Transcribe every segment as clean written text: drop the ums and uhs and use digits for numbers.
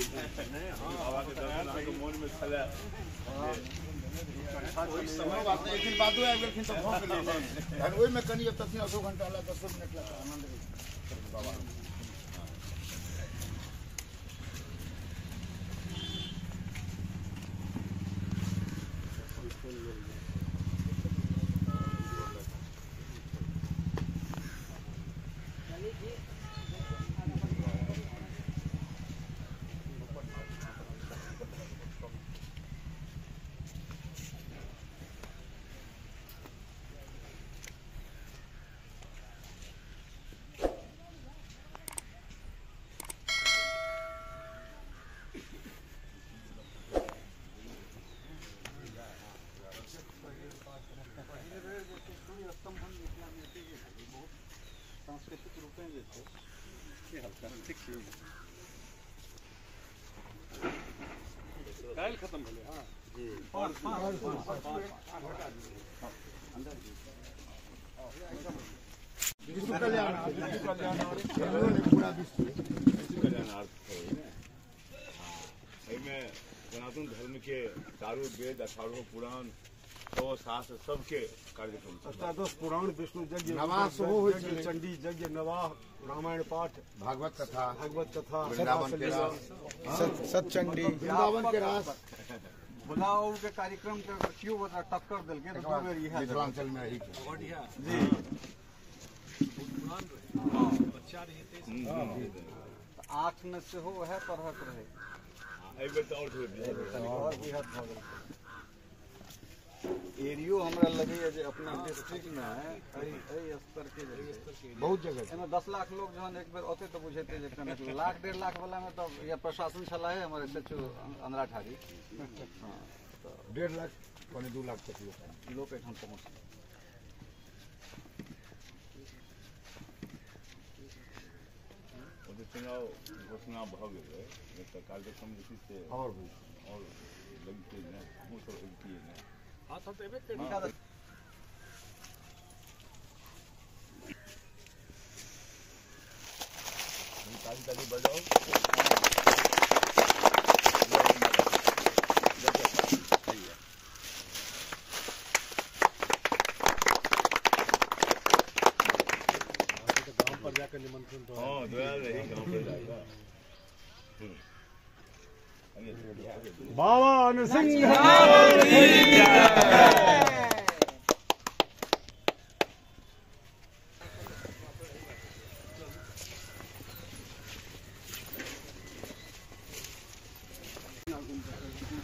बाबा के दर्शन आके मन में छले एक दिन बादो आबि गेलखिन तऽ भऽ गेलै तहन ओहिमे कनि तखन आधो घंटा ला 10 मिनट ला आनंद बाबा सांस्कृतिक रूपें जे छै की हाल चाल ठीक छै काल्हि खत्म भेलै हाँ जी विश्व कल्याण पूरा विश्व कल्याणार्थ एहिमे सनातन धर्म के चारों वेद 18 पुराण 100 शास्त्र सबके कार्यक्रम अष्टादश पुराण विष्णु यज्ञ नवाह सेहो होइ छै चंडी यज्ञ नवाह रामायण पाठ भागवत कथा वृंदावन के रास सतचंडी वृंदावन के रास बुलाओ के कार्यक्रम के क्यों बता टक्कर दिल के दो बेर इहा मिथिलांचल में रही बढ़िया जी बच्चा रहते 8 में से हो वह तरहक रहे एहि बेर तऽ और बिहार भऽ गेल एरियो हमरा लगे जे अपना डिस्ट्रिक्ट में स्तर के बहुत जगह एमे 10 लाख लोग जहन एक बेर ओते तो बुझेते जे कने लाख 1.5 लाख वाला में तो या प्रशासन चला है हमारे सचिव अंदरा ठारी हां तो 1.5 लाख पौने 2 लाख तक लोग एठाम पहुंच चुनाव घोषणा भऽ गेलै तऽ कार्यक्रम जे छै से और लगते ने हमहूँ सब अबितियै ने हां सब एबे ताली बजाओ गांव पर जाकर निमंत्रण दो हाँ दया रही गाँव पर जाएगा बाबा नरसिंह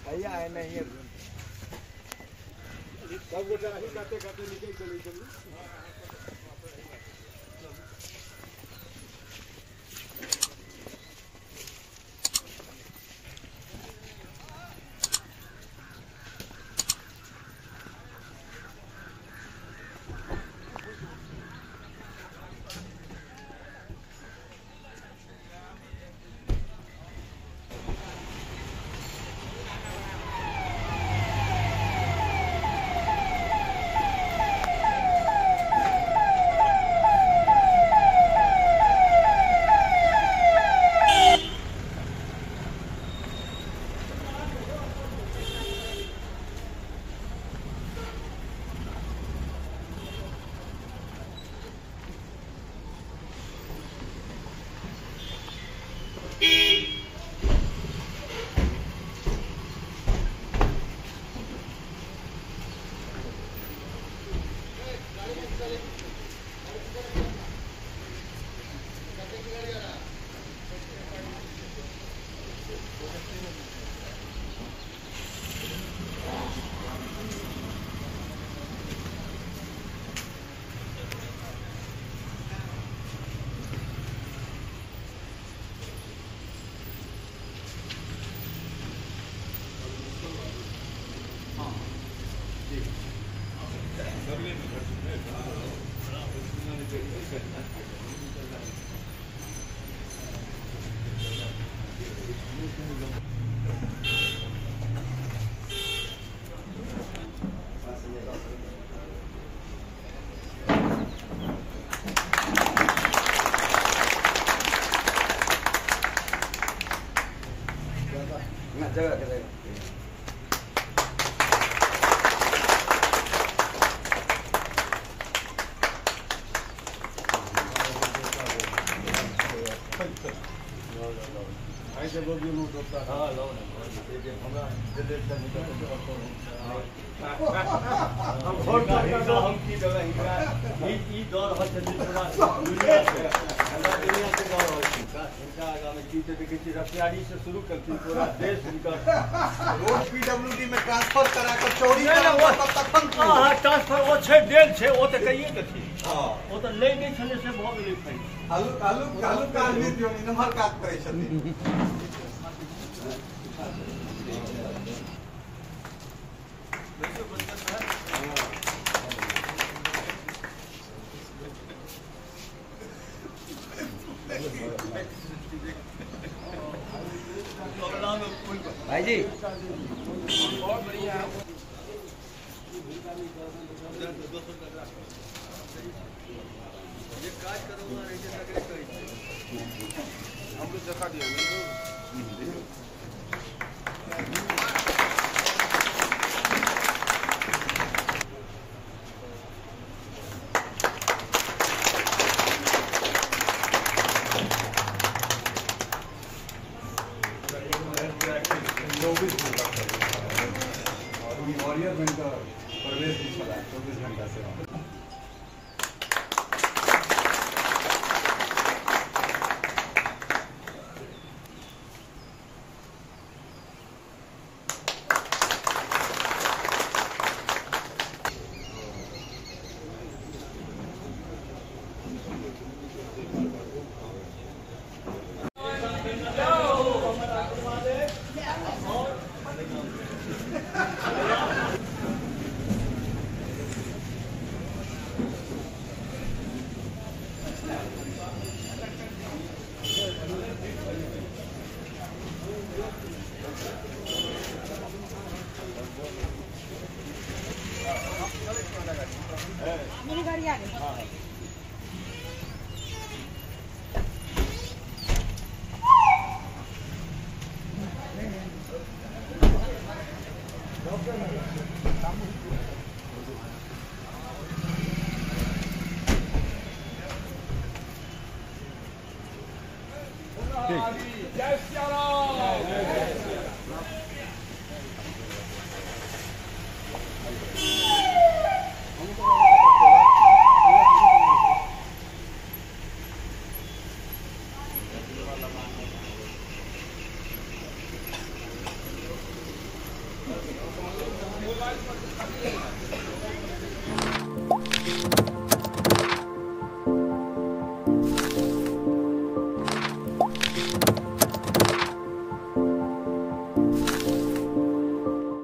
भैया है नहीं सब गोटा ही गाते गाते निकल चले ना जगह के जगह ऐसे लोग भी नोट होता है। हाँ लो ना हमरा जल्दी से निकल हम वोट करके हम की देबे इनका ई दौर हो जल्दी पूरा दुनिया से दुनिया से दौर हो इनका आगामी की तो देखिए रफियारी से शुरू करती पूरा देश इनका रोड पीडब्ल्यूडी में ट्रांसफर करा कर चोरी हां ट्रांसफर वो छै डेल छै ओ त कहिए के थी हां ओ त ले नहीं छले से बहुत गेलै फाइन आलू का आदमी दियो नमहर काज करै छथिन भाई जी बहुत बढ़िया ये काज करूंगा हमको दिखा दिया वॉरियर बैंक का प्रवेश भी चला 24 घंटा से मेरी गाड़ी आ गई जय श्री राम मोबाइल पर